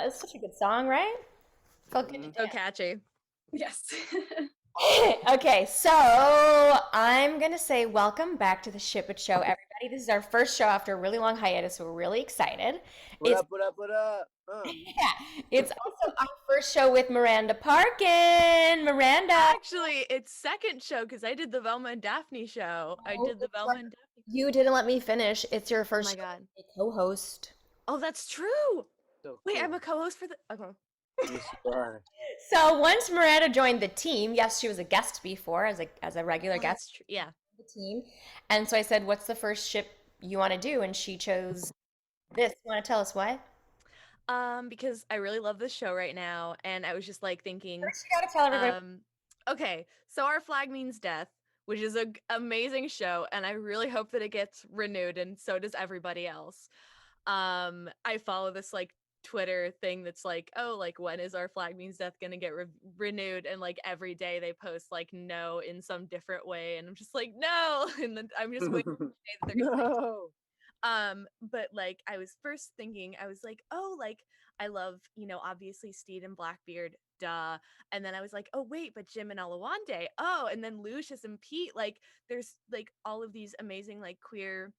It's such a good song, right? Felt good to So dance. catchy. Yes. Okay, so I'm gonna say welcome back to the Ship It Show, everybody. This is our first show after a really long hiatus, so we're really excited. What It's up? What up? What up? yeah, it's also our first show with Miranda Parkin. Miranda, Actually, it's second show because I did the Velma and Daphne show. I oh, did the Velma and Daphne. you didn't let me finish. It's your Oh first my show god. as a co-host. Oh, that's true. So Wait, I'm cool. a co-host for the. Okay. Yes, you are. So once Miranda joined the team, yes, she was a guest before as a regular Oh, guest that's true. Yeah. on the team, and so I said, "What's the first ship you want to do?" And she chose this. You want to tell us why? Because I really love this show right now, and I was just like thinking, First, you gotta tell everybody. um, okay, so Our Flag Means Death, which is a amazing show, and I really hope that it gets renewed, and so does everybody else. I follow this like Twitter thing that's like, oh, like when is Our Flag Means Death gonna get renewed? And like every day they post like no in some different way, and I'm just like no, and then I'm just waiting for the day that they're gonna No. but like I was first thinking, I was like, oh, like I love, obviously Steed and Blackbeard, duh. And then I was like, oh wait, but Jim and Alawande, oh, and then Lucius and Pete, like there's like all of these amazing like queer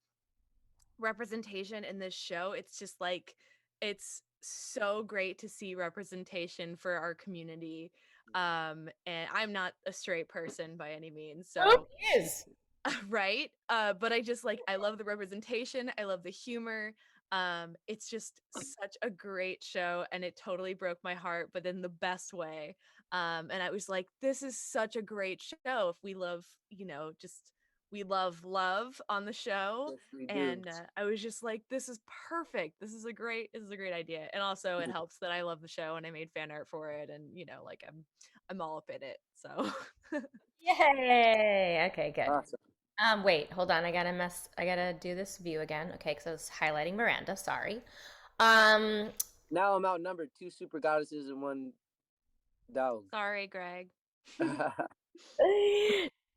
representation in this show. It's just like it's so great to see representation for our community. And I'm not a straight person by any means, Oh, so it is. right? But I just like I love the representation, I love the humor. It's just such a great show and it totally broke my heart, but in the best way. And I was like, this is such a great show if we love, just we love on the show. Yes, we do. And I was just like, this is perfect. This is a great idea. And also it helps that I love the show and I made fan art for it and like I'm all up in it. So Yay! Okay, good. Awesome. Wait, hold on. I gotta do this view again. Okay, because I was highlighting Miranda. Sorry. Um, Now I'm outnumbered. Two super goddesses and one dog. sorry, Greg.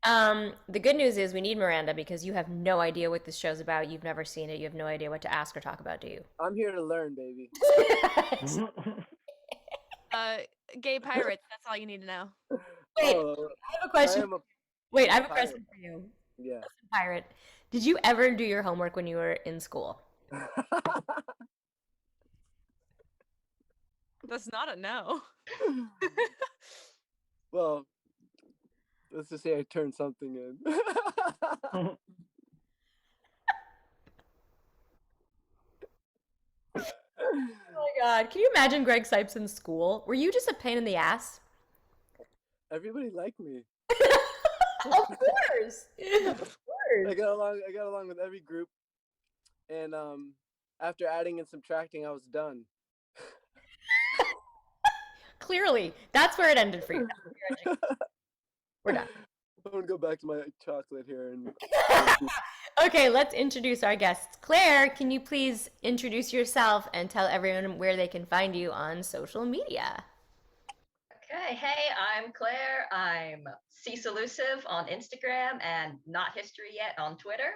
the good news is we need Miranda because you have no idea what this show's about. You've never seen it. You have no idea what to ask or talk about, do you? I'm here to learn, baby. Uh, Gay pirates. That's all you need to know. Wait, Oh, I have a I question. am a Wait, I have a pirate. question for you. Yeah. Pirate, did you ever do your homework when you were in school? That's not a no. Well, let's just say I turned something in. Oh my God. Can you imagine Greg Sipes in school? Were you just a pain in the ass? Everybody liked me. Of course. Of course. I got along with every group, and after adding and subtracting, I was done. Clearly, that's where it ended for you. We're done. I'm gonna go back to my chocolate here and Okay, let's introduce our guests. Claire, can you please introduce yourself and tell everyone where they can find you on social media? Okay, hey, I'm Claire. I'm C-Solusive on Instagram and Not History Yet on Twitter.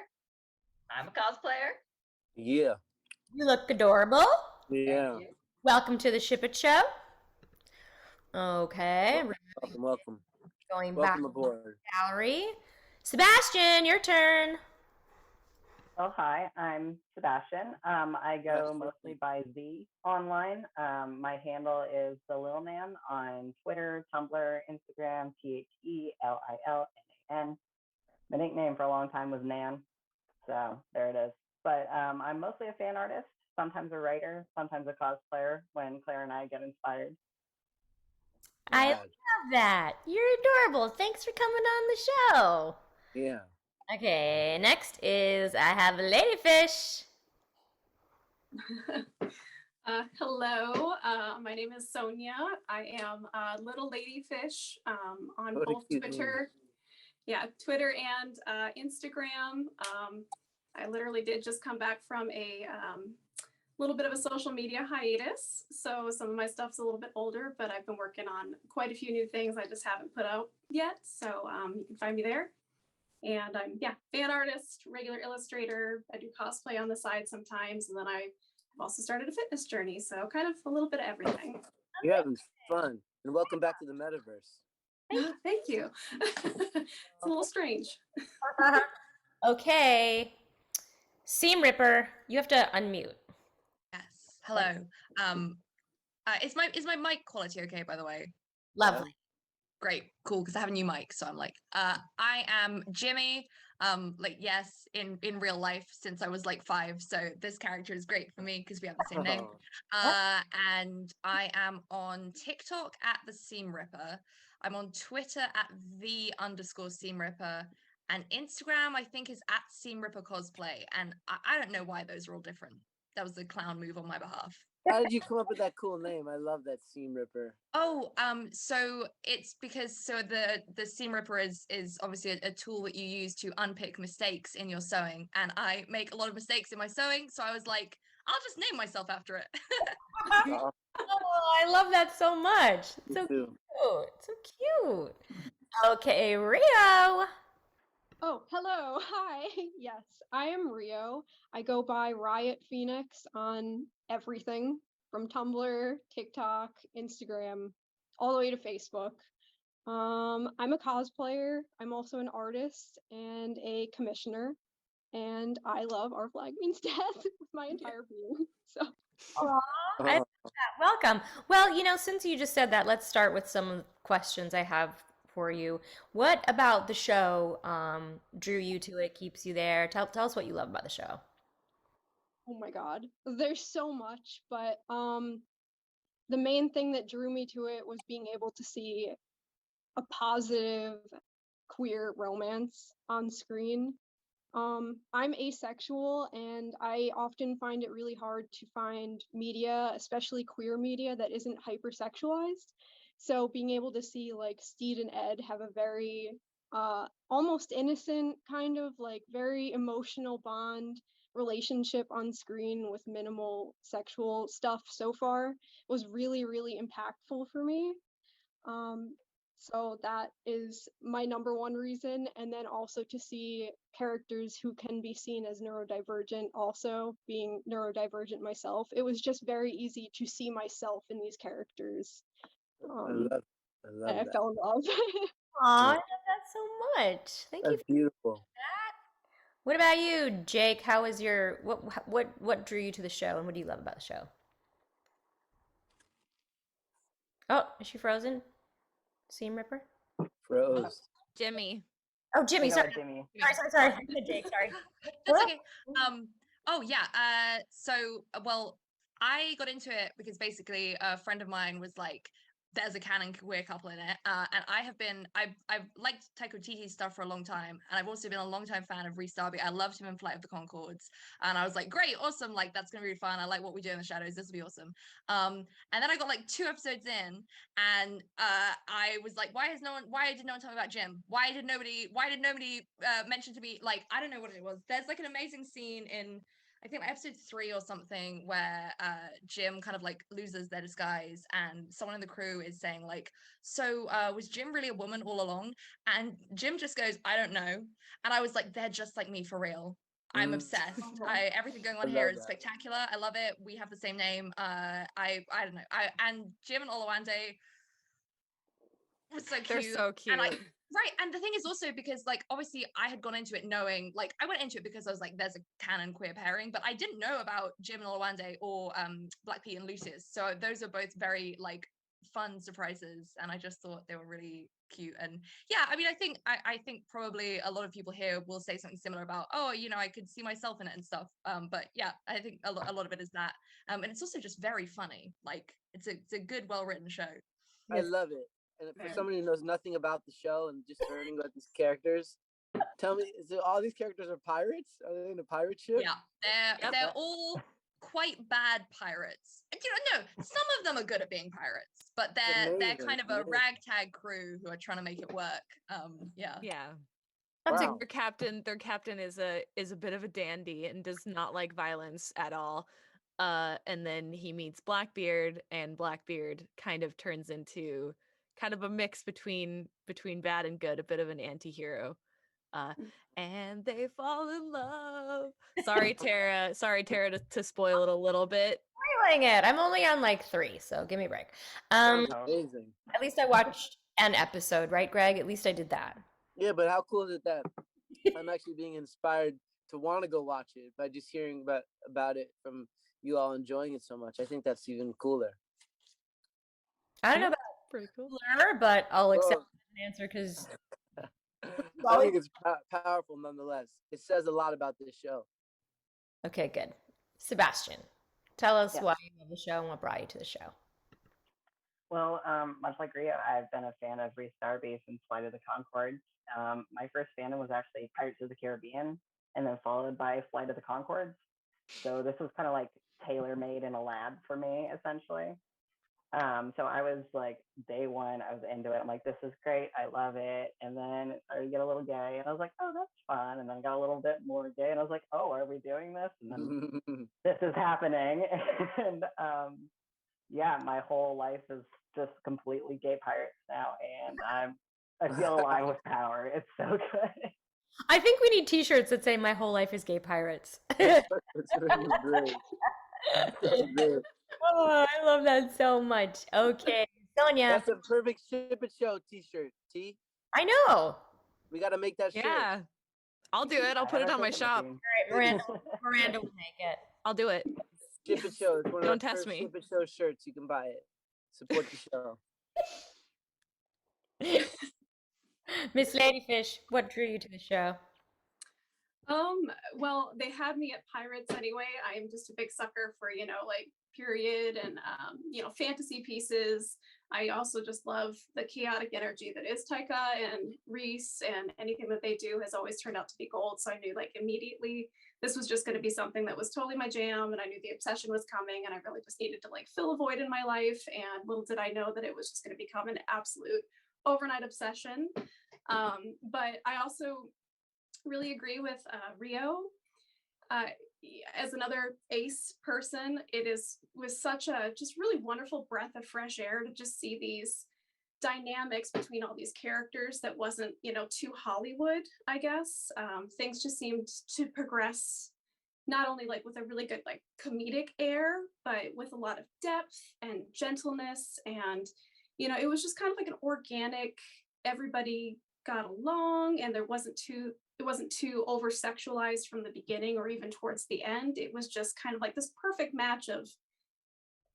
I'm a cosplayer. yeah, You look adorable. yeah. Thank you. Welcome to the Ship It Show. Okay, Welcome going back to aboard. the gallery. Sebastian, your turn. Oh, hi, I'm Sebastian. I go Nice. mostly by Z online. My handle is the Lil Nan on Twitter, Tumblr, Instagram, TheLilNan. My nickname for a long time was Nan, so there it is. But I'm mostly a fan artist, sometimes a writer, sometimes a cosplayer when Claire and I get inspired. I Yeah. love that. You're adorable. Thanks for coming on the show. Yeah. Okay, next is I have a ladyfish. Hello, my name is Sonia. I am Little Ladyfish on What a both cute name. Twitter. Yeah, Twitter and Instagram. I literally did just come back from a little bit of a social media hiatus. So some of my stuff's a little bit older, but I've been working on quite a few new things I just haven't put out yet. So you can find me there. And I'm, fan artist, regular illustrator. I do cosplay on the side sometimes. And then I I've also started a fitness journey, so kind of a little bit of everything. You're having fun. And welcome back to the metaverse. Thank you. It's a little strange. Okay. Seam Ripper, you have to unmute. Yes. Hello. Is my mic quality okay, by the way? Lovely. Great, cool, because I have a new mic, so I'm like, I am Jimmy. Like, yes, in real life since I was like 5, so this character is great for me because we have the same name. And I am on TikTok at the Seam Ripper. I'm on Twitter at _Seam Ripper, and Instagram I think is at Seam Ripper Cosplay. And I don't know why those are all different. That was the clown move on my behalf. How did you come up with that cool name? I love that Seam Ripper. Oh, so it's because the seam ripper is obviously a tool that you use to unpick mistakes in your sewing, and I make a lot of mistakes in my sewing, so I was like, I'll just name myself after it. Oh, Oh, I love that so much. It's me so too. cute. So cute. Okay, Rio. Oh, hello. Hi. Yes, I am Rio. I go by Riot Phoenix on everything from Tumblr, TikTok, Instagram, all the way to Facebook. I'm a cosplayer. I'm also an artist and a commissioner. And I love Our Flag Means Death with my entire being. So, Aw, I love that. Welcome. Well, since you just said that, let's start with some questions I have for you. What about the show drew you to it, keeps you there? Tell us what you love about the show. oh my God, there's so much, but the main thing that drew me to it was being able to see a positive queer romance on screen. I'm asexual and I often find it really hard to find media, especially queer media, that isn't hypersexualized. So being able to see like Steed and Ed have a very almost innocent kind of like very emotional bond relationship on screen with minimal sexual stuff so far was really, really impactful for me. Um, so that is my number one reason. And then also to see characters who can be seen as neurodivergent, also being neurodivergent myself, it was just very easy to see myself in these characters. I love And I that. fell in love. Aw, I Yeah. love that so much. Thank you That's for beautiful. that. What about you, Jake? How is your what drew you to the show, and what do you love about the show? Oh, is she frozen? Seam Ripper? Froze. Jimmy. Oh, Jimmy, Take sorry. over, Jimmy. Sorry. I said Jake, sorry. That's okay. Oh yeah. So well, I got into it because basically a friend of mine was like, "There's a canon queer couple in it," and I've liked Taika Waititi's stuff for a long time, and I've also been a long time fan of Rhys Darby. I loved him in Flight of the Conchords, and I was like, "Great, awesome! Like that's gonna be fun. I like what we do in the shadows. This will be awesome." And then I got like 2 episodes in, and I was like, why did no one tell me about Jim? Why did nobody mention to me, like, I don't know what it was. There's like an amazing scene in, I think, like episode 3 or something, where Jim kind of like loses their disguise, and someone in the crew is saying like, so was Jim really a woman all along? And Jim just goes, I don't know. And I was like, they're just like me for real. I'm obsessed. Everything going on I here love is that. spectacular. I love it. We have the same name. I don't know. And Jim and Olawande was so cute. They're so cute. And right. And the thing is also because like obviously I had gone into it knowing, like, I went into it because I was like, there's a canon queer pairing, but I didn't know about Jim and Olawande or Black Pete and Lucius. So those are both very like fun surprises, and I just thought they were really cute. And yeah, I mean, I think probably a lot of people here will say something similar about, oh, I could see myself in it and stuff. But yeah, I think a lot of it is that. And it's also just very funny. Like it's a good, well-written show. I love it. And for somebody who knows nothing about the show and just learning about these characters, tell me, is it all these characters are pirates? Are they in a pirate ship? Yeah, they're all quite bad pirates. And, no, some of them are good at being pirates, but they're kind of a ragtag crew who are trying to make it work. Yeah. Wow. Their captain is a bit of a dandy and does not like violence at all. And then he meets Blackbeard, and Blackbeard kind of turns into kind of a mix between bad and good, a bit of an anti-hero. And they fall in love. Sorry, Tara. Sorry, Tara, to spoil it a little bit. Spoiling it. I'm only on like 3, so give me a break. Sounds amazing. At least I watched an episode, right, Greg? At least I did that. Yeah, but how cool is it that I'm actually being inspired to want to go watch it by just hearing about it from you all enjoying it so much. I think that's even cooler. I don't know about Pretty cool. cooler, but I'll accept Well, an answer because I think it's powerful nonetheless. It says a lot about this show. okay, good. Sebastian, tell us Yeah. why you love the show and what brought you to the show. Well, much like Rio, I've been a fan of Reese Darby since Flight of the Conchords. My first fandom was actually Pirates of the Caribbean, and then followed by Flight of the Conchords. So this was kind of like tailor-made in a lab for me, essentially. So I was like, day one, I was into it. I'm like, this is great. I love it. And then it started to get a little gay. And I was like, oh, that's fun. And then it got a little bit more gay. And I was like, oh, are we doing this? And then this is happening. And yeah, my whole life is just completely gay pirates now. And I feel alive with power. It's so good. I think we need T-shirts that say "My whole life is gay pirates." It's really great. That's great. Oh, I love that so much. Okay, Sonia. That's a perfect Ship It Show t-shirt, T. I know. We got to make that shirt. Yeah. I'll do it. I'll put it on my shop. All right, Miranda will make it. I'll do it. Ship It Show. It's one of Don't the test first me. Ship It Show shirts. You can buy it. Support the show. Miss Ladyfish, what drew you to the show? Well, they had me at Pirates anyway. I'm just a big sucker for, like period and, fantasy pieces. I also just love the chaotic energy that is Taika and Reese, and anything that they do has always turned out to be gold. So I knew like immediately this was just going to be something that was totally my jam, and I knew the obsession was coming, and I really just needed to like fill a void in my life. And little did I know that it was just going to become an absolute overnight obsession. But I also really agree with Rio. As another ace person, was such a just really wonderful breath of fresh air to just see these dynamics between all these characters that wasn't, too Hollywood, I guess. Things just seemed to progress not only like with a really good like comedic air, but with a lot of depth and gentleness. And, it was just kind of like an organic, everybody got along, and it wasn't too over sexualized from the beginning or even towards the end. It was just kind of like this perfect match of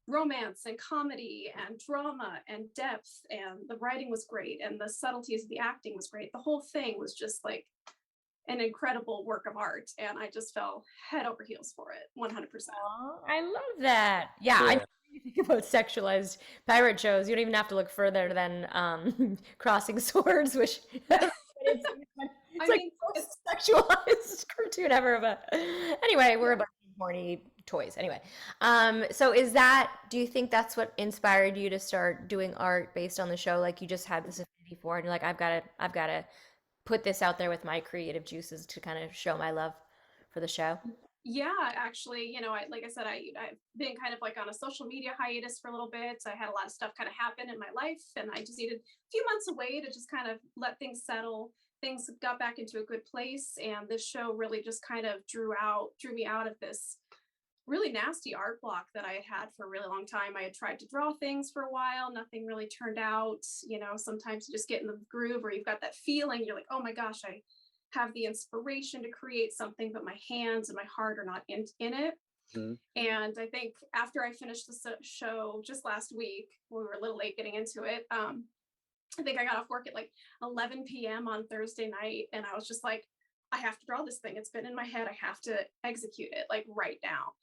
romance and comedy and drama and depth, and the writing was great and the subtleties of the acting was great. The whole thing was just like an incredible work of art, and I just fell head over heels for it 100%. Aw, I love that. Yeah, I know when you think about sexualized pirate shows, you don't even have to look further than Crossing Swords, which it's like the most sexualized cartoon ever. But anyway, we're a bunch of horny toys. Anyway, so do you think that's what inspired you to start doing art based on the show? Like you just had this affinity for it, and you're like, I've got to put this out there with my creative juices to kind of show my love for the show. Yeah, actually, like I said, I've been kind of like on a social media hiatus for a little bit. I had a lot of stuff kind of happen in my life, and I just needed a few months away to just kind of let things settle. Things got back into a good place, and this show really just kind of drew me out of this really nasty art block that I had for a really long time. I had tried to draw things for a while, nothing really turned out. Sometimes you just get in the groove, or you've got that feeling, you're like, oh my gosh, I have the inspiration to create something, but my hands and my heart are not in it. Mm-hmm. And I think after I finished the show just last week, we were a little late getting into it. I think I got off work at like 11 p.m. on Thursday night, and I was just like, I have to draw this thing. It's been in my head. I have to execute it like right now.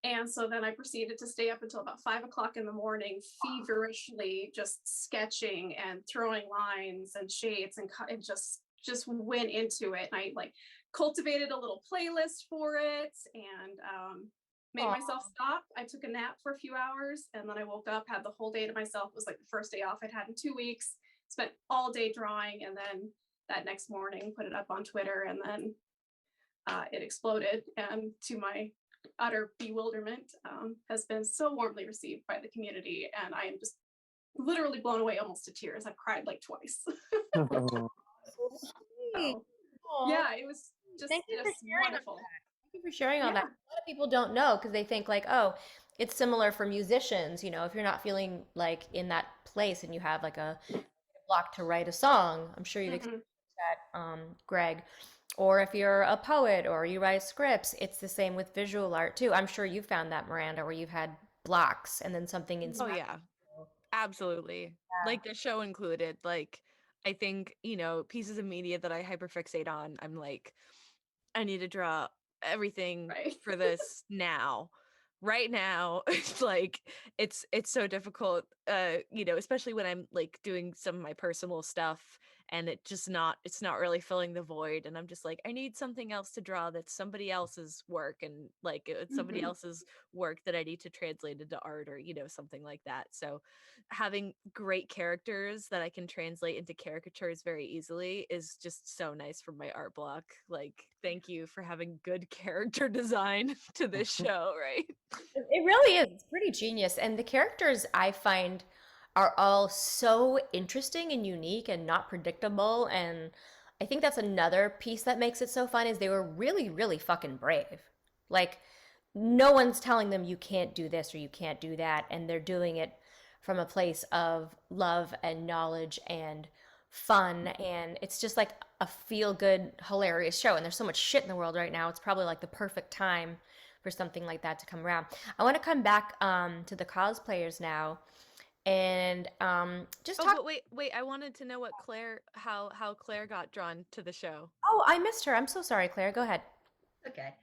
And so then I proceeded to stay up until about 5 o'clock in the morning, feverishly just sketching and throwing lines and shades, and just went into it. And I like cultivated a little playlist for it, and made myself stop. I took a nap for a few hours, and then I woke up, had the whole day to myself. It was like the first day off I'd had in 2 weeks. Spent all day drawing, and then that next morning put it up on Twitter, and then it exploded. And to my utter bewilderment, has been so warmly received by the community, and I am just literally blown away almost to tears. I've cried like twice. So, Aw, Yeah, it was thank you for just sharing all wonderful. that. Thank you for sharing all that. Yeah, A lot of people don't know because they think like, oh, it's similar for musicians. If you're not feeling like in that place and you have like a block to write a song, I'm sure you've hmm, experienced that, Greg. Or if you're a poet or you write scripts, it's the same with visual art too. I'm sure you've found that, Miranda, where you've had blocks and then something Oh inspires yeah, you. absolutely. Like the show included. Like I think, pieces of media that I hyperfixate on, I'm like, I need to draw everything right. for this now. Right now. It's like it's so difficult, especially when I'm like doing some of my personal stuff and it's not really filling the void and I'm just like I need something else to draw that's somebody else's work and like it's somebody Hmm. else's work that I need to translate into art or something like that. So having great characters that I can translate into caricatures very easily is just so nice for my art block. Like, thank you for having good character design to this show, right? It really is. It's pretty genius. And the characters I find are all so interesting and unique and not predictable. And I think that's another piece that makes it so fun is they were really, really fucking brave. Like no one's telling them you can't do this or you can't do that. And they're doing it from a place of love and knowledge and fun. And it's just like a feel good, hilarious show. And there's so much shit in the world right now. It's probably like the perfect time for something like that to come around. I want to come back to the cosplayers now and just Oh, talk. but wait, I wanted to know what Claire how Claire got drawn to the show. Oh, I missed her. I'm so sorry, Claire. Go ahead. Okay.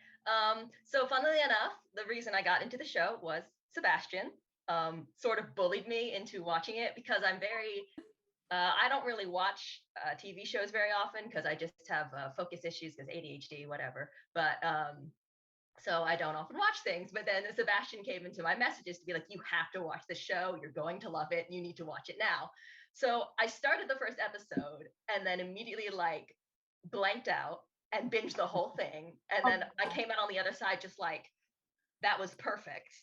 So funnily enough, the reason I got into the show was Sebastian. Sort of bullied me into watching it because I don't really watch TV shows very often because I just have focus issues because ADHD, whatever. But so I don't often watch things. But then Sebastian came into my messages to be like, you have to watch the show. You're going to love it. And you need to watch it now. So I started the first episode and then immediately like blanked out and binged the whole thing. And then I came out on the other side just like, that was perfect.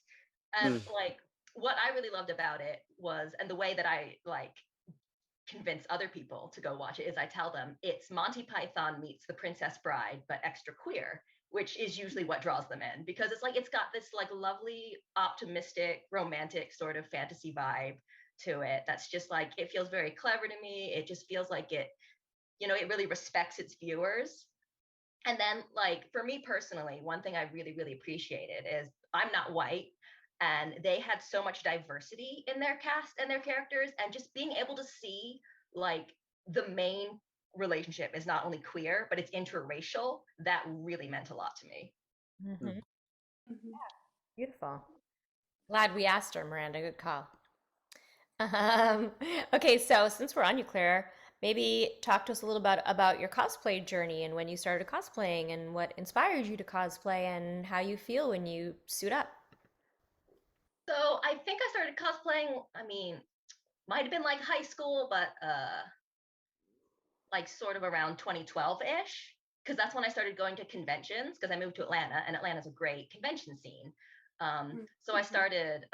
And Mm. like, what I really loved about it was, and the way that I like convince other people to go watch it is I tell them it's Monty Python meets The Princess Bride, but extra queer, which is usually what draws them in because it's like it's got this like lovely, optimistic, romantic sort of fantasy vibe to it. That's just like it feels very clever to me. It just feels like it really respects its viewers. And then like for me personally, one thing I really, really appreciated is I'm not white and they had so much diversity in their cast and their characters and just being able to see like the main relationship is not only queer but it's interracial that really meant a lot to me. Hmm. Hmm. Beautiful. Glad we asked her, Miranda. Good call. Um, okay, so since we're on you, Claire, maybe talk to us a little bit about your cosplay journey and when you started cosplaying and what inspired you to cosplay and how you feel when you suit up. So I think I started cosplaying, I mean, might have been like high school, but like sort of around 2012-ish, because that's when I started going to conventions because I moved to Atlanta and Atlanta's a great convention scene. So I Hmm. started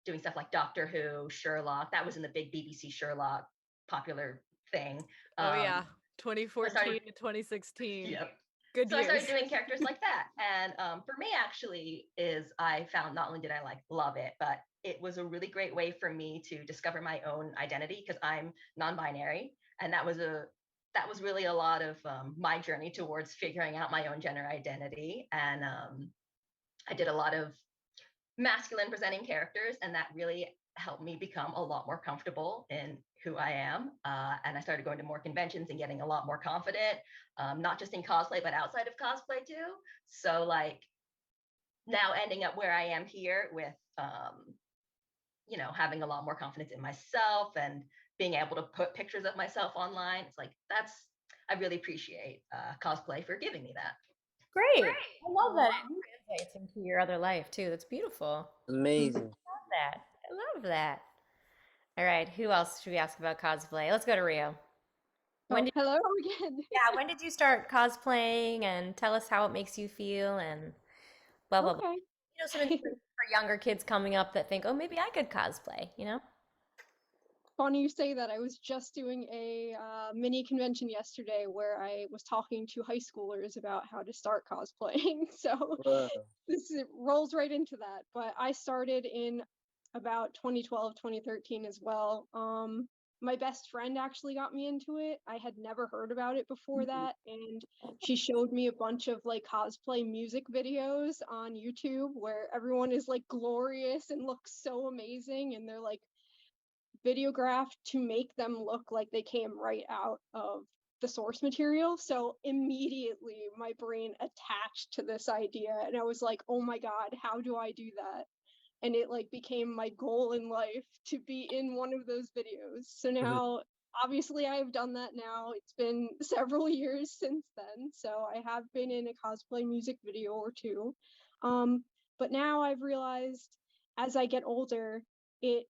doing stuff like Doctor Who, Sherlock. That was in the big BBC Sherlock popular thing. Oh yeah, So I started, 2014 to 2016. yep. Good So I started years. doing characters like that. And for me, actually, is I found not only did I like love it, but it was a really great way for me to discover my own identity because I'm non-binary, and that was really a lot of my journey towards figuring out my own gender identity. And I did a lot of masculine presenting characters, and that really helped me become a lot more comfortable in who I am. And I started going to more conventions and getting a lot more confident, not just in cosplay, but outside of cosplay too. So, like, now ending up where I am here with, having a lot more confidence in myself and being able to put pictures of myself online. It's like, I really appreciate cosplay for giving me that. Great. I love that. Aw. It translates into your other life too. That's beautiful. Amazing. Love that. I love that. All right, who else should we ask about cosplay? Let's go to Rio. When Oh, did hello again. when did you start cosplaying and tell us how it makes you feel and blah blah blah. Okay. Some inspiration for younger kids coming up that think, "Oh, maybe I could cosplay," funny you say that. I was just doing a mini convention yesterday where I was talking to high schoolers about how to start cosplaying. So Whoa. it rolls right into that. But I started in about 2012, 2013 as well. My best friend actually got me into it. I had never heard about it before that, and she showed me a bunch of like cosplay music videos on YouTube where everyone is like glorious and looks so amazing, and they're like videographed to make them look like they came right out of the source material. So immediately my brain attached to this idea, and I was like, oh my god, how do I do that? And it like became my goal in life to be in one of those videos. So now obviously I've done that now. It's been several years since then. So I have been in a cosplay music video or two. But now I've realized as I get older, it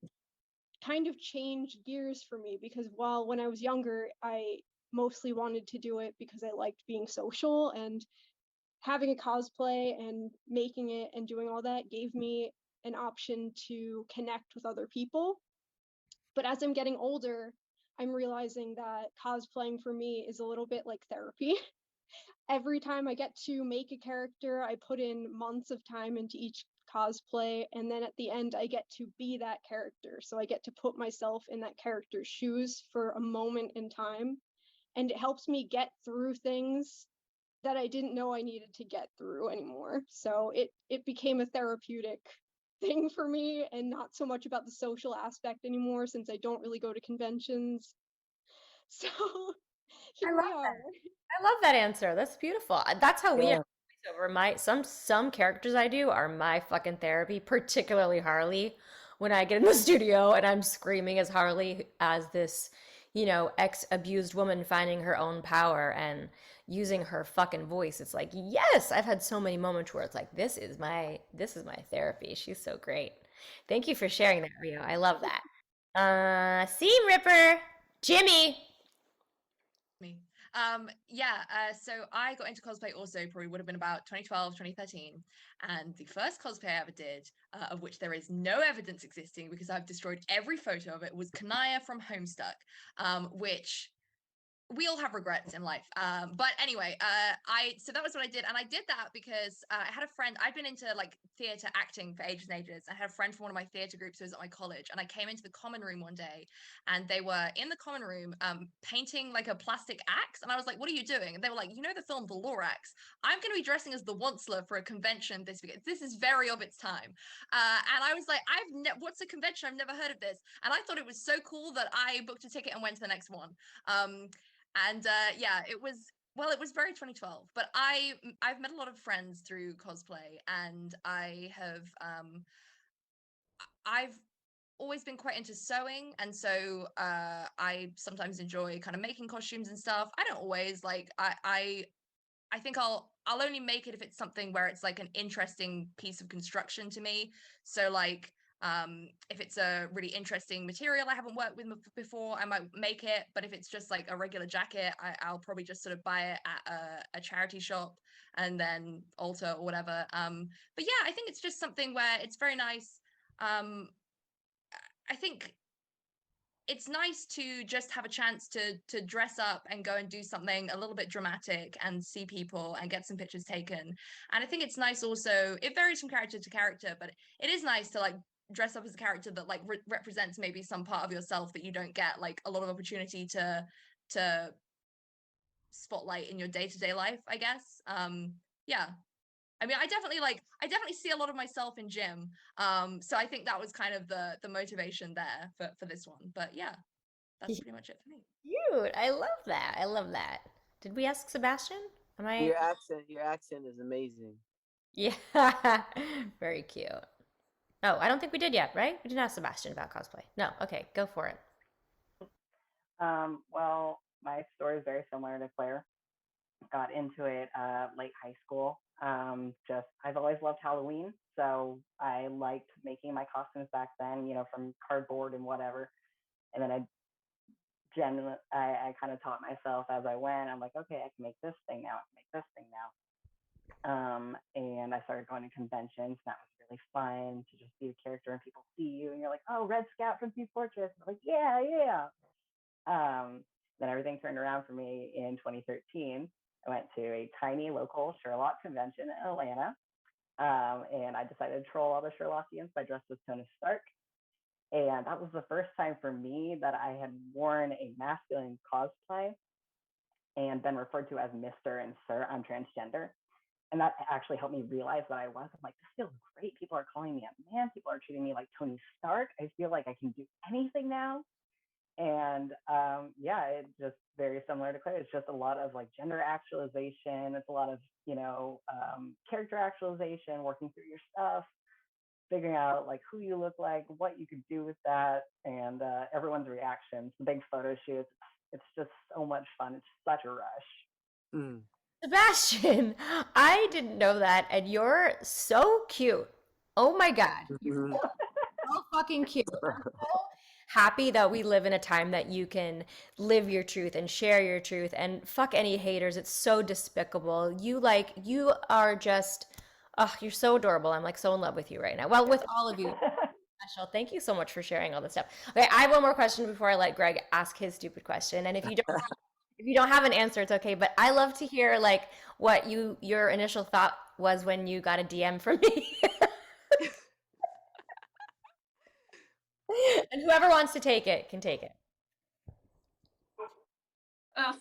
kind of changed gears for me, because while when I was younger, I mostly wanted to do it because I liked being social, and having a cosplay and making it and doing all that gave me an option to connect with other people. But as I'm getting older, I'm realizing that cosplaying for me is a little bit like therapy. Every time I get to make a character, I put in months of time into each cosplay, and then at the end, I get to be that character. So I get to put myself in that character's shoes for a moment in time, and it helps me get through things that I didn't know I needed to get through anymore. So it became a therapeutic thing for me, and not so much about the social aspect anymore, since I don't really go to conventions. So I here love we are. I love that answer. That's beautiful. That's how we Yeah. are voiceover. My some characters I do are my fucking therapy, particularly Harley. When I get in the studio and I'm screaming as Harley as this, ex-abused woman finding her own power and using her fucking voice. It's like, yes, I've had so many moments where it's like, this is my therapy. She's so great. Thank you for sharing that, Rio. I love that. Seam Ripper, Jimmy. Me. Yeah, so I got into cosplay also probably would have been about 2012, 2013. And the first cosplay I ever did, of which there is no evidence existing because I've destroyed every photo of it, was Kanaya from Homestuck, which we all have regrets in life. But anyway, so that was what I did, and I did that because I had a friend. I'd been into like theater acting for ages and ages. I had a friend from one of my theater groups who was at my college, and I came into the common room one day, and they were in the common room painting like a plastic axe, and I was like, "What are you doing?" And they were like, "You know the film The Lorax? I'm going to be dressing as the Onceler for a convention this week. This is very of its time." And I was like, "What's a convention? I've never heard of this." And I thought it was so cool that I booked a ticket and went to the next one. And yeah, it was very 2012, but I've met a lot of friends through cosplay, and I've always been quite into sewing, and so I sometimes enjoy kind of making costumes and stuff. I don't always like I think I'll only make it if it's something where it's like an interesting piece of construction to me. So like if it's a really interesting material I haven't worked with before, I might make it. But if it's just like a regular jacket, I'll probably just sort of buy it at a charity shop and then alter or whatever. But yeah, I think it's just something where it's very nice. I think it's nice to just have a chance to dress up and go and do something a little bit dramatic and see people and get some pictures taken. And I think it's nice also, it varies from character to character, but it is nice to like dress up as a character that like represents maybe some part of yourself that you don't get like a lot of opportunity to spotlight in your day-to-day life, I guess. Yeah. I mean, I definitely see a lot of myself in gym. So I think that was kind of the motivation there for this one. But yeah, that's pretty much it for me. Cute. I love that. I love that. Did we ask Sebastian? Am I? Your accent is amazing. Yeah. Very cute. Oh, I don't think we did yet, right? We didn't ask Sebastian about cosplay. No. Okay, go for it. Well, my story is very similar to Claire. Got into it late high school. Just I've always loved Halloween, so I liked making my costumes back then, from cardboard and whatever. And then I kind of taught myself as I went. I'm like, okay, I can make this thing now. I can make this thing now. And I started going to conventions, and that was really fun to just be a character and people see you and you're like, oh, Red Scout from Team Fortress. I'm like, yeah, yeah. Then everything turned around for me in 2013. I went to a tiny local Sherlock convention in Atlanta, and I decided to troll all the Sherlockians by dressed as Tony Stark. And that was the first time for me that I had worn a masculine cosplay and been referred to as Mr. and Sir. I'm transgender. And that actually helped me realize that I was. I'm like, this feels great. People are calling me a man. People are treating me like Tony Stark. I feel like I can do anything now. And yeah, it's just very similar to Claire. It's just a lot of like gender actualization. It's a lot of, character actualization, working through your stuff, figuring out like who you look like, what you could do with that, and everyone's reactions, the big photo shoots. It's just so much fun. It's such a rush. Mm. Sebastian, I didn't know that, and you're so cute. Oh my God, you're Mhm. so fucking cute. I'm so happy that we live in a time that you can live your truth and share your truth and fuck any haters. It's so despicable. You are just, oh, you're so adorable. I'm like so in love with you right now. Well, with all of you. Special. Thank you so much for sharing all this stuff. Okay, I have one more question before I let Greg ask his stupid question. And if you don't have an answer, it's okay. But I love to hear like what your initial thought was when you got a DM from me. And whoever wants to take it can take it. Uh,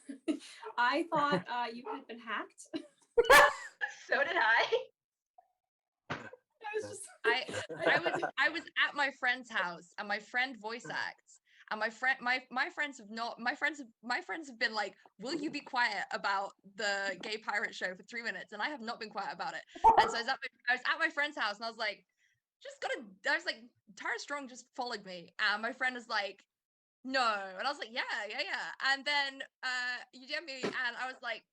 I thought you had been hacked. So did I. I was just I was at my friend's house and my friend voice acts. And my friends have been like, will you be quiet about the gay pirate show for 3 minutes? And I have not been quiet about it. And so I was at my friend's house and I was like, Tara Strong just followed me. And my friend was like, no. And I was like, yeah. And then you DM me and I was like,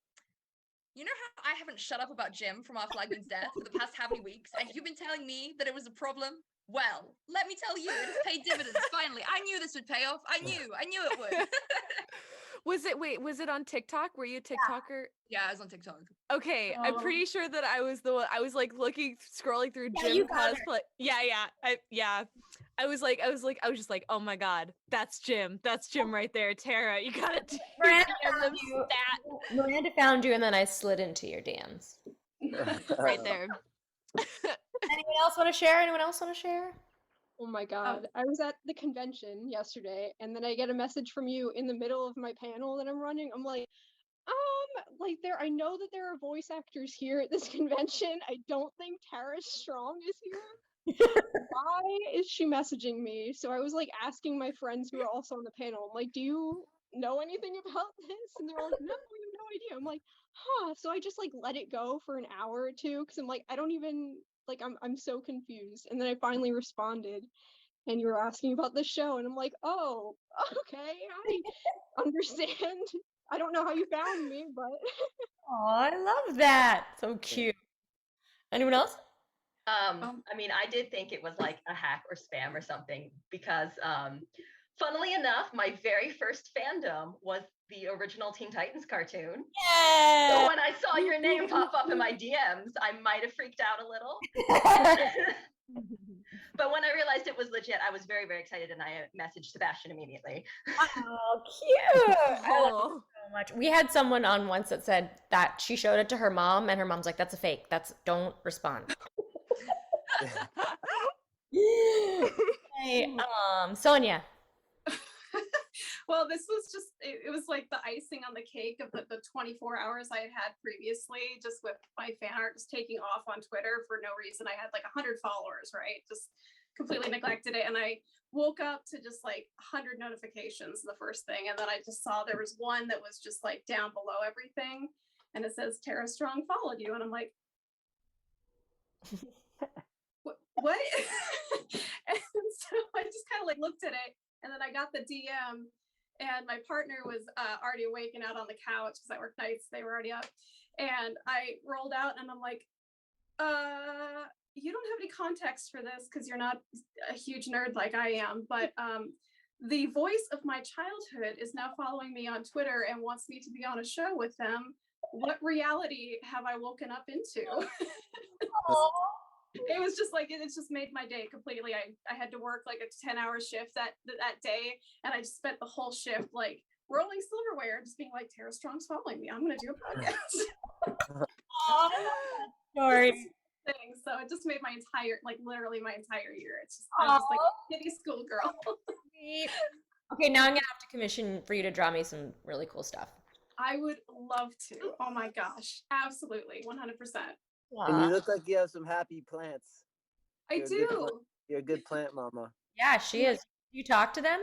you know how I haven't shut up about Jim from Our Flag Means Death for the past how many weeks? And you've been telling me that it was a problem? Well, let me tell you, it has paid dividends, finally. I knew this would pay off. I knew it would. Was it on TikTok? Were you a TikToker? Yeah, I was on TikTok. Okay, I'm pretty sure that I was the one. I was like scrolling through Yeah, Jim you got cosplay. Yeah. I was just like, oh my God, that's Jim right there. Tara, you gotta do Miranda give found them you. stat Miranda found you, and then I slid into your DMs. right there. Anyone else want to share? Anyone else want to share? Oh my God. I was at the convention yesterday and then I get a message from you in the middle of my panel that I'm running. I'm like I know that there are voice actors here at this convention. I don't think Tara Strong is here. Why is she messaging me? So I was like asking my friends who are also on the panel, I'm like, do you know anything about this? And they're like, no, we have no idea. I'm like, huh. So I just like let it go for an hour or two because I'm like, I don't even like I'm so confused. And then I finally responded and you were asking about the show and I'm like, oh, okay, I understand. I don't know how you found me, but Oh, I love that. So cute. Anyone else? I mean, I did think it was like a hack or spam or something because, funnily enough, my very first fandom was the original Teen Titans cartoon. Yeah. So when I saw your name pop up in my DMs, I might have freaked out a little. But when I realized it was legit, I was very, very excited and I messaged Sebastian immediately. Oh, cute. I love Oh. it so much. We had someone on once that said that she showed it to her mom and her mom's like, that's a fake. Don't respond. Hey, Sonia. well, this was just it was like the icing on the cake of the 24 hours I had previously, just with my fan art just taking off on Twitter for no reason. I had like 100 followers, right? Just completely neglected it. And I woke up to just like 100 notifications the first thing. And then I just saw there was one that was just like down below everything. And it says Tara Strong followed you. And I'm like, what? And so I just kind of like looked at it. And then I got the DM and my partner was already awake and out on the couch because I work nights. They were already up. And I rolled out and I'm like, you don't have any context for this because you're not a huge nerd like I am, but the voice of my childhood is now following me on Twitter and wants me to be on a show with them. what reality have I woken up into? Aw. It was just like it's just made my day completely. I had to work like a 10-hour shift that day, and I just spent the whole shift like rolling silverware, just being like, Tara Strong's following me. I'm gonna do a podcast. Aw, I love that story. Thing. So it just made my entire, like literally my entire year. It's just I'm just like a kitty school girl. Okay, now I'm gonna have to commission for you to draw me some really cool stuff. I would love to. Oh my gosh, absolutely, 100%. And you Aw. look like you have some happy plants. I You're a good plant. do. You're a good plant mama. Yeah, she is. You talk to them?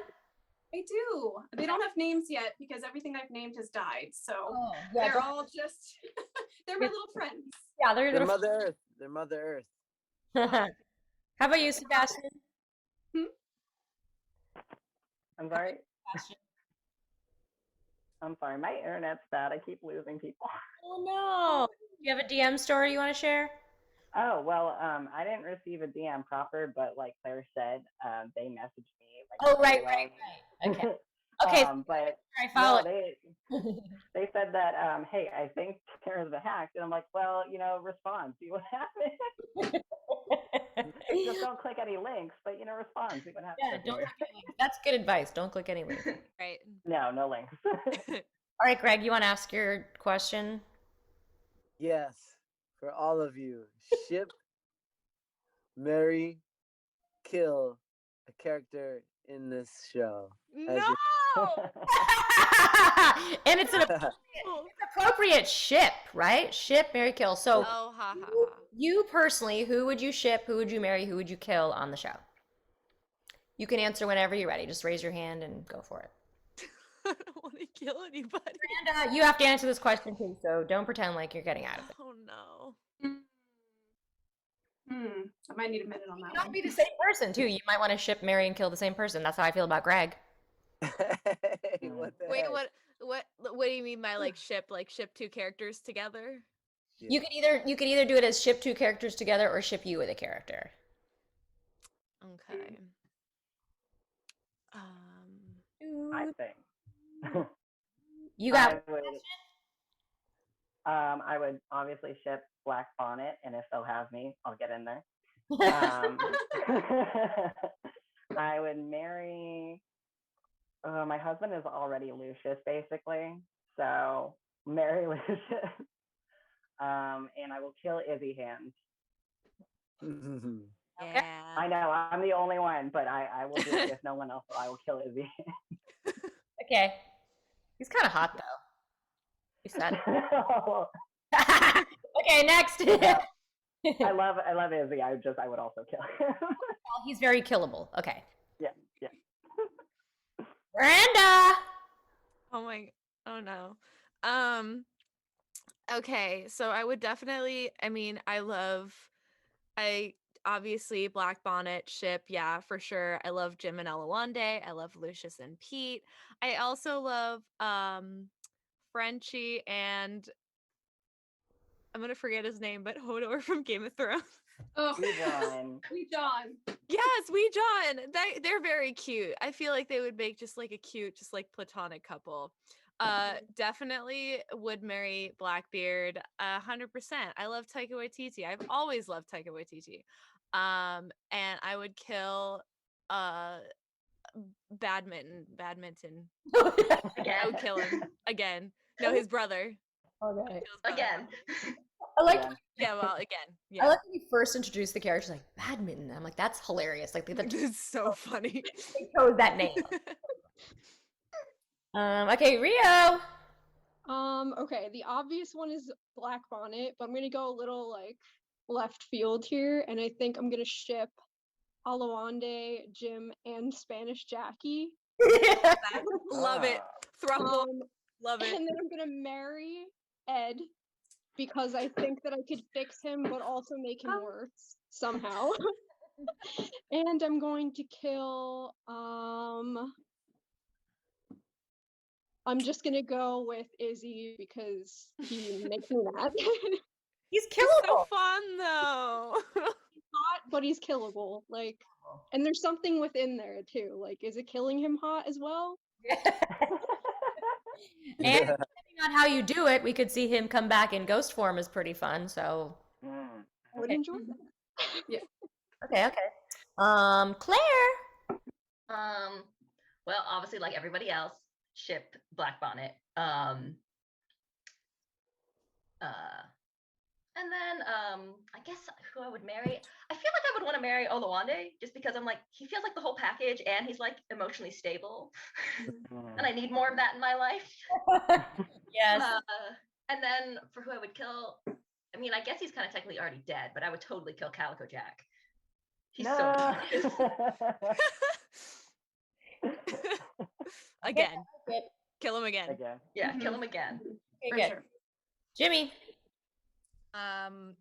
I do. They don't have names yet because everything I've named has died. So Oh, yeah. they're all just they're my little friends. Yeah, they're They're little. Mother Earth. They're Mother Earth. How about you, Sebastian? I'm sorry. Sebastian. I'm sorry. My internet's bad. I keep losing people. Oh no. Do you have a DM story you want to share? Oh, well, I didn't receive a DM proper, but like Claire said, they messaged me like Oh, right. away. Okay. Okay. But I no, follow. they said that hey, I think Tara's a hack, and I'm like, well, respond, see what happens. Just don't click any links, but respond, see what happens. Yeah, don't click any links. That's good advice. Don't click any links. Right. No links. All right, Greg, you want to ask your question? Yes, for all of you, ship, marry, kill a character in this show. as No. And it's an appropriate ship, right? Ship, marry, kill. So Oh, ha ha ha. you personally, who would you ship? Who would you marry? Who would you kill on the show? You can answer whenever you're ready. Just raise your hand and go for it. I don't want to kill anybody. And you have to answer this question too, so don't pretend like you're getting out of it. Oh no. I might need a minute on that Not one. be the same person too. You might want to ship, marry, and kill the same person. That's how I feel about Greg. Hey, what the Wait, heck? what do you mean by like ship two characters together? You could either do it as ship two characters together or ship you with a character. Okay. I think. You got I would obviously ship Black Bonnet, and if they'll have me, I'll get in there. I would marry. My husband is already Lucius, basically, so marry Lucius. And I will kill Izzy Hands. Yeah. I know I'm the only one, but I will do it if no one else. I will kill Izzy. Okay. He's kind of hot though. He's sad. Okay, next. I love Izzy. I would also kill him. Well, he's very killable. Okay. Yeah. Miranda. Oh no. Okay, so I would definitely, I obviously Black Bonnet ship, yeah, for sure. I love Jim and Elawande. I love Lucius and Pete. I also love Frenchie and I'm gonna forget his name, but Hodor from Game of Thrones. Oh, John. Wee John. Yes, Wee John. They're very cute. I feel like they would make just like a cute, just like platonic couple. Definitely would marry Blackbeard 100%. I love Taika Waititi. I've always loved Taika Waititi. And I would kill Badminton. I would kill him again. No, his brother. Okay. Again. I like. Yeah, well, again. I Yeah. like when you first introduced the characters like badminton. I'm like, that's hilarious. Like they It's so funny. chose that name. Okay, Rio. Okay, the obvious one is Black Bonnet, but I'm gonna go a little like left field here, and I think I'm gonna ship Alawande, Jim, and Spanish Jackie. Love it. Thruple. Love it. And then I'm gonna marry Ed because I think that I could fix him, but also make him worse somehow. And I'm going to kill. I'm just gonna go with Izzy because he makes me mad. He's It's killable. so fun though. Hot, but he's killable. Like, and there's something within there too. Like, is it killing him hot as well? And on how you do it, we could see him come back in ghost form is pretty fun. So Mm. I would Okay. enjoy that. Yeah. okay. Claire. Well, obviously, like everybody else, ship Black Bonnet. And then I guess who I would marry, I feel like I would want to marry Olawande just because I'm like, he feels like the whole package and he's like emotionally stable. And I need more of that in my life. Yes. And then for who I would kill, I mean, I guess he's kind of technically already dead, but I would totally kill Calico Jack. He's so No. nice. Again. Kill him again. Again. Yeah, Mhm. kill him again. Okay, For good. sure. Jimmy.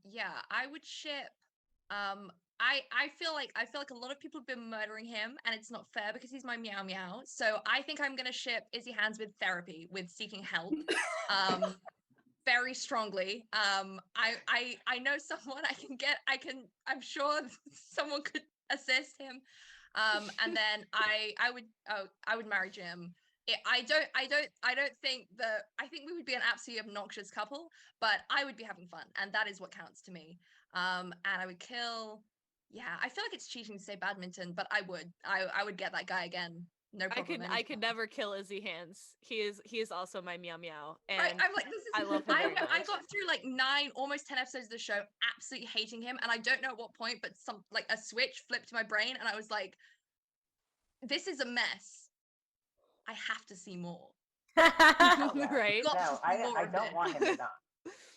Yeah, I would ship. I feel like a lot of people have been murdering him, and it's not fair because he's my meow meow. So I think I'm gonna ship Izzy Hands with therapy, with seeking help. Very strongly. I know someone I'm sure someone could assist him. And then I would marry Jim. I don't think that I think we would be an absolutely obnoxious couple, but I would be having fun, and that is what counts to me. And I would kill. Yeah, I feel like it's cheating to say badminton, but I would get that guy again. No problem. I could never kill Izzy Hands. He is also my meow meow. And Right, I'm like, this is. I love him very I much. got through like 9, almost 10 episodes of the show, absolutely hating him, and I don't know at what point, but some like a switch flipped my brain, and I was like, "This is a mess. I have to see more." Right? Got No, to see more I of don't it. want him to die.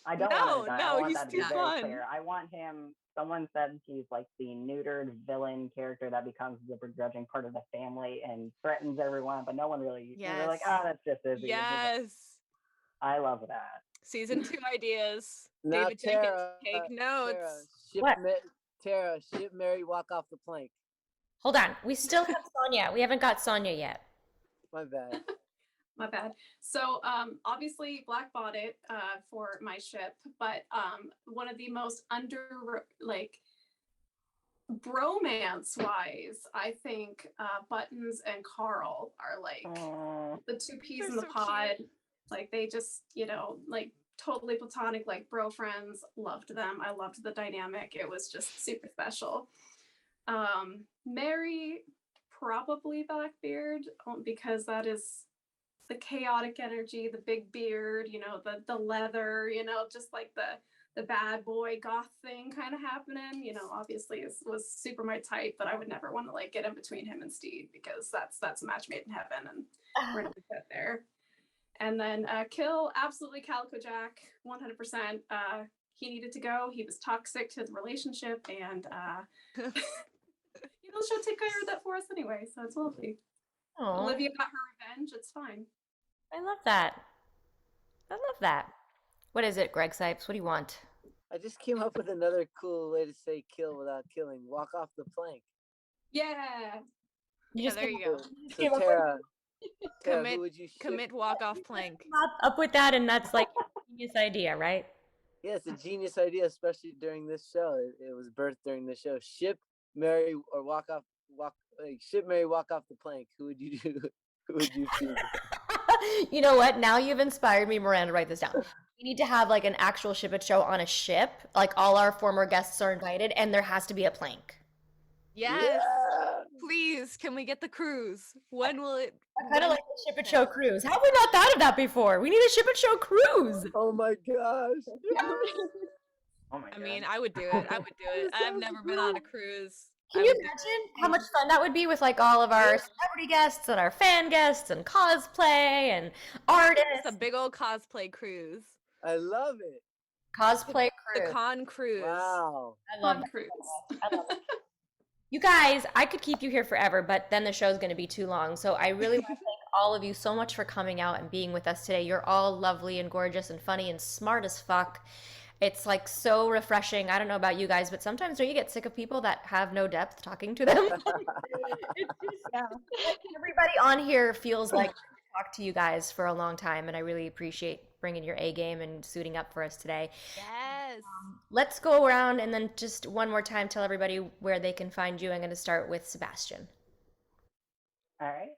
I don't No, want him to die. no, I want he's that to too be very fun. clear. I want him. Someone said he's like the neutered villain character that becomes the begrudging part of the family and threatens everyone, but no one really. They're like, Yes. oh, that's just Izzy. And he's like, Yes. I love that. Season 2 ideas. Now, David Jenkins, Tara, take notes. What? Tara, ship Mary, walk off the plank. Hold on. We still have Sonya. We haven't got Sonya yet. My bad. My bad. So obviously Black Bonnet for my ship, but one of the most like bromance wise, I think Buttons and Carl are like the two peas They're in the so pod. cute. Like they just, like totally platonic, like bro friends. Loved them. I loved the dynamic. It was just super special. Mary, probably Blackbeard, because that is the chaotic energy, the big beard, the leather, just like the bad boy goth thing kind of happening. Obviously was super my type, but I would never want to like get in between him and Steed because that's a match made in heaven, and we're not fit there. And then kill absolutely Calico Jack, 100%. He needed to go. He was toxic to the relationship, and she'll take care of that for us anyway. So it's lovely. Oh, Olivia got her revenge. It's fine. I love that. I love that. What is it, Greg Sipes? What do you want? I just came up with another cool way to say kill without killing. Walk off the plank. Yeah. You Yeah, just there came you go. So Tara, Commit- who would you ship? Commit walk off plank. up with that, and that's like a genius idea, right? Yeah, it's a genius idea, especially during this show. It was birthed during the show. Ship Mary or ship Mary, walk off the plank. Who would you do? Who would you choose? You know what? Now you've inspired me, Miranda, to write this down. We need to have like an actual ship it show on a ship. Like all our former guests are invited, and there has to be a plank. Yes. Yeah! Please, can we get the cruise? When will it? I kind of like the ship it show cruise. How have we not thought of that before? We need a ship it show cruise. Oh my gosh! Oh my god. I mean, I would do it. I would do it. I've never been on a cruise. Can I you would do imagine it. how much fun that would be with like all of our celebrity guests and our fan guests and cosplay and artists? It's a big old cosplay cruise. I love it. Cosplay The cruise. con cruise. Wow. I love Fun that. cruise. I love it. You guys, I could keep you here forever, but then the show's going to be too long. So I really want to thank all of you so much for coming out and being with us today. You're all lovely and gorgeous and funny and smart as fuck. It's like so refreshing. I don't know about you guys, but sometimes don't you get sick of people that have no depth talking to them? It's just, everybody on here feels like I talked to you guys for a long time, and I really appreciate bringing your A game and suiting up for us today. Yes. Let's go around and then just one more time tell everybody where they can find you. I'm going to start with Sebastian. All right.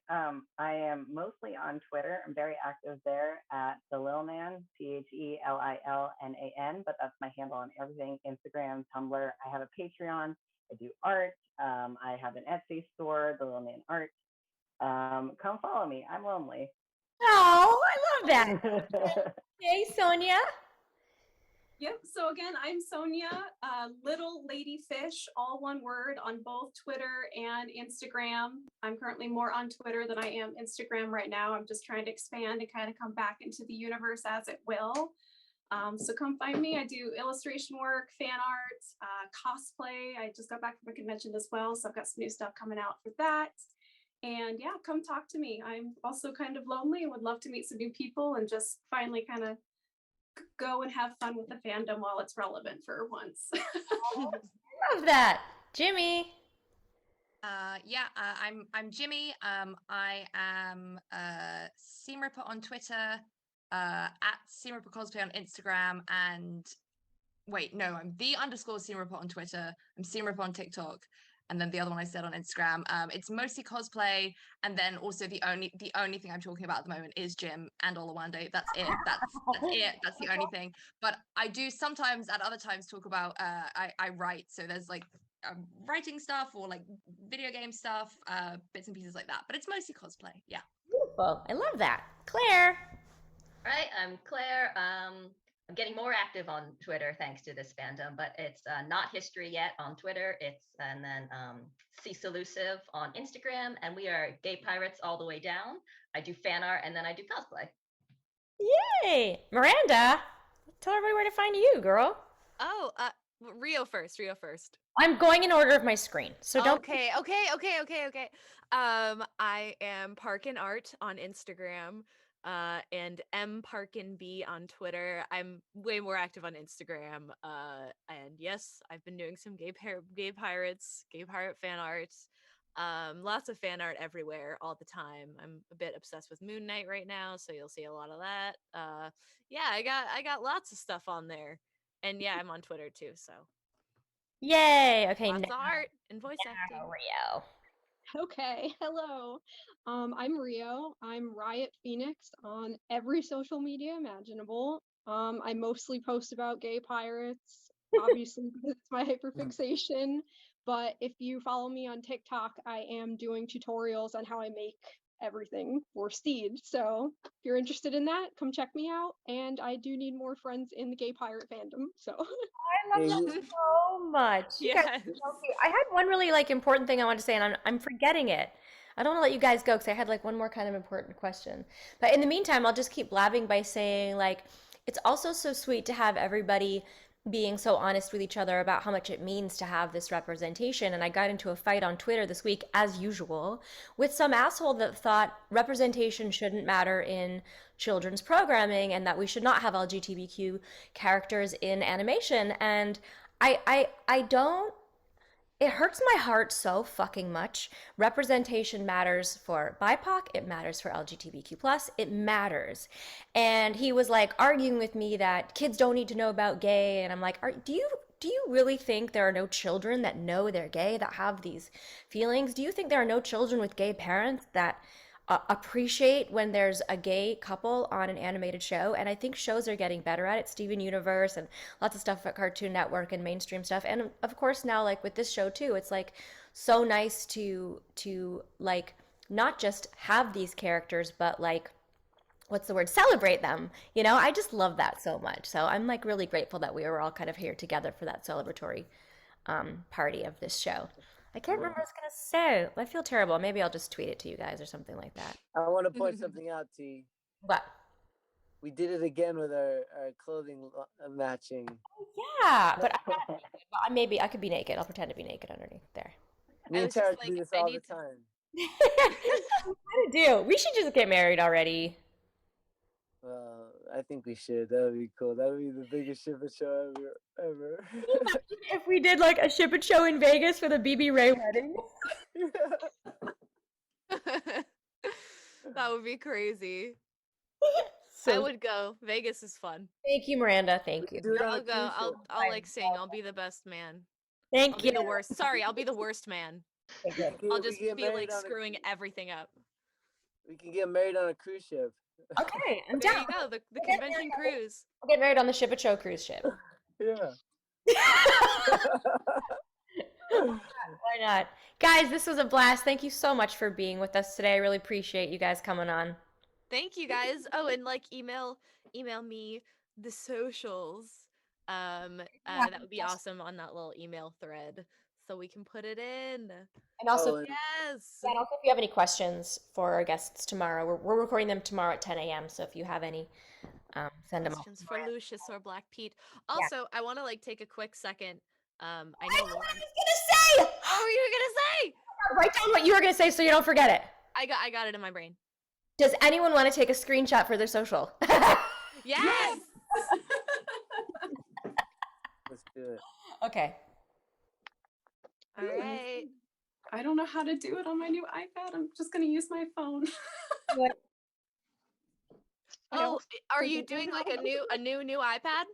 I am mostly on Twitter. I'm very active there at the Lil Man, Thelilnan, but that's my handle on everything: Instagram, Tumblr. I have a Patreon. I do art. I have an Etsy store, the Lil Man Art. Come follow me. I'm lonely. Oh, I love that. Hey, Sonia. Yep. So again, I'm Sonia, Little Lady Fish, all one word on both Twitter and Instagram. I'm currently more on Twitter than I am Instagram right now. I'm just trying to expand and kind of come back into the universe as it will. So come find me. I do illustration work, fan art, cosplay. I just got back from a convention as well, so I've got some new stuff coming out for that. And yeah, come talk to me. I'm also kind of lonely and would love to meet some new people and just finally kind of go and have fun with the fandom while it's relevant for once. Love that. Jimmy. I'm Jimmy. I am Seam Ripper on Twitter, at Seam Ripper Cosplay on Instagram, and wait, no, I'm the _ Seam Ripper on Twitter. I'm Seam Ripper on TikTok, and then the other one I said on Instagram. It's mostly cosplay, and then also the only thing I'm talking about at the moment is Jim and Olawande. That's it. That's it. That's the only thing. But I do sometimes at other times talk about I write. So there's like writing stuff or like video game stuff, bits and pieces like that. But it's mostly cosplay. Yeah. Beautiful. I love that. Claire. Right, I'm Claire. I'm getting more active on Twitter thanks to this fandom, but it's not history yet on Twitter. It's and then Ceesalusive on Instagram, and we are Gay Pirates all the way down. I do fan art and then I do cosplay. Yay. Miranda. Tell everybody where to find you, girl. Oh, Rio first. I'm going in order of my screen, so don't. Okay. I am Parkin Art on Instagram, and M Parkin B on Twitter. I'm way more active on Instagram. And yes, I've been doing some gay pirate fan art. Lots of fan art everywhere all the time. I'm a bit obsessed with Moon Knight right now, so you'll see a lot of that. Yeah, I got lots of stuff on there. And yeah, I'm on Twitter too, so Yay. Okay, lots now of art and voice acting. Rio. Okay, hello. I'm Rio. I'm Riot Phoenix on every social media imaginable. I mostly post about gay pirates, obviously because it's my hyperfixation. But if you follow me on TikTok, I am doing tutorials on how I make everything for Steed. So if you're interested in that, come check me out. And I do need more friends in the gay pirate fandom. So I love Yeah, that so much. You guys are Yes. so cute. I had one really like important thing I wanted to say, and I'm forgetting it. I don't want to let you guys go because I had like one more kind of important question. But in the meantime, I'll just keep blabbing by saying like it's also so sweet to have everybody being so honest with each other about how much it means to have this representation. And I got into a fight on Twitter this week, as usual, with some asshole that thought representation shouldn't matter in children's programming and that we should not have LGBTQ characters in animation. And I don't, it hurts my heart so fucking much. Representation matters for BIPOC, it matters for LGBTQ plus, it matters. And he was like arguing with me that kids don't need to know about gay, and I'm like, do you really think there are no children that know they're gay, that have these feelings? Do you think there are no children with gay parents that appreciate when there's a gay couple on an animated show? And I think shows are getting better at it. Steven Universe and lots of stuff at Cartoon Network and mainstream stuff. And of course now like with this show too, it's like so nice to like not just have these characters, but like what's the word, celebrate them. You know, I just love that so much. So I'm like really grateful that we were all kind of here together for that celebratory party of this show. I can't remember what I was gonna say. I feel terrible. Maybe I'll just tweet it to you guys or something like that. I want to point something out, T. What? We did it again with our clothing matching. Yeah, but maybe I could be naked. I'll pretend to be naked underneath there. Me I and was just Tara like, do this I all need the to- time. What to do? We should just get married already. Well, I think we should. That would be cool. That would be the biggest ship show ever. If we did like a ship and show in Vegas for the BB Ray wedding. That would be crazy. So I would go. Vegas is fun. thank you, Miranda. Thank you. Do it on I'll a go. cruise ship. I'll like sing. I'll be the best man. I'll Thank be you. the worst. Sorry, I'll be the worst man. Okay, good. I'll We just get be married like on a screwing cruise. everything up. We can get married on a cruise ship. Okay, I'm There down. you go. The We'll get convention married cruise. We'll get married on the Ship It Show cruise ship. Yeah. Why not? Guys, this was a blast. Thank you so much for being with us today. I really appreciate you guys coming on. Thank you guys. Oh, and like email me the socials. That would be awesome on that little email thread, so we can put it in. And also, Oh, and Yes. yeah, and also if you have any questions for our guests tomorrow, we're recording them tomorrow at 10 a.m. So if you have any, send them off. Questions for Lucius or Black Pete. Yeah. Also, I want to like take a quick second. I know That's what Lauren. I was gonna say. What were you gonna say? Write down what you were gonna say so you don't forget it. I got it in my brain. Does anyone want to take a screenshot for their social? Yes. let's do it. Okay. All right. I don't know how to do it on my new iPad. I'm just gonna use my phone. Oh, are you doing like a new iPad?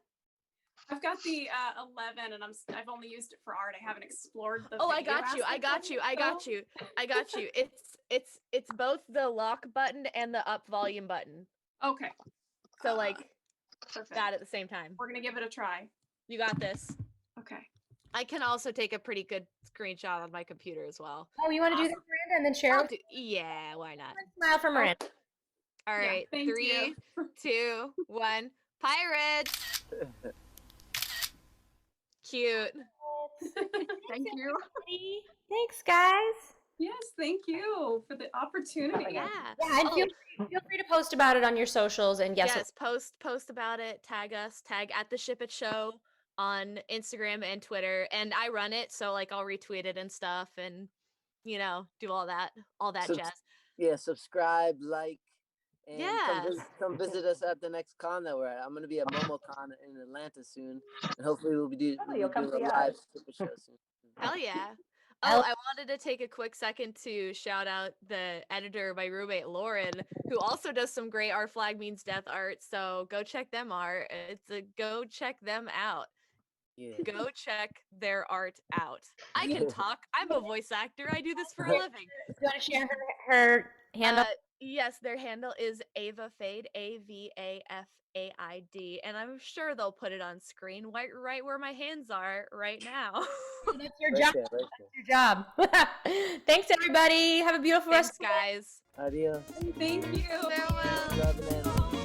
I've got the 11, and I've only used it for art. I haven't explored the. Oh, I video got you. I aspect got of you. it, I got so- you. I got you. It's both the lock button and the up volume button. Okay. So like Perfect. that at the same time. We're gonna give it a try. You got this. Okay. I can also take a pretty good screenshot on my computer as well. Oh, you want to do that, Awesome. Miranda, and then share I'll with yeah, why not? smile for Miranda. All Yeah, right, thank 3, you. 2, 1. Pirates. Cute. Thank you. Everybody. Thanks, guys. Yes, thank you for the opportunity. Yeah. Yeah, and Oh, feel free to post about it on your socials. And yes, yes, post about it, tag us, tag at the Ship It Show on Instagram and Twitter, and I run it, so like I'll retweet it and stuff, and do all that Subs- jazz. Yeah, subscribe, like, and Yes. come visit us at the next con that we're at. I'm gonna be at MomoCon in Atlanta soon, and hopefully we'll be you'll come doing a see live us. super show soon. Hell yeah. Hell- Oh, I wanted to take a quick second to shout out the editor, my roommate Lauren, who also does some great Our Flag Means Death art. So go check them art. Go check them out. Yeah. Go check their art out. I can talk. I'm a voice actor. I do this for a living. Do you want to share her handle? Yes, their handle is Ava Fade, AVAFAID, and I'm sure they'll put it on screen right where my hands are right now. That's your Right job. there, right That's your job. Thanks, everybody. Have a beautiful Thanks, rest of the guys. there. Adios. Thank you. Farewell. Love and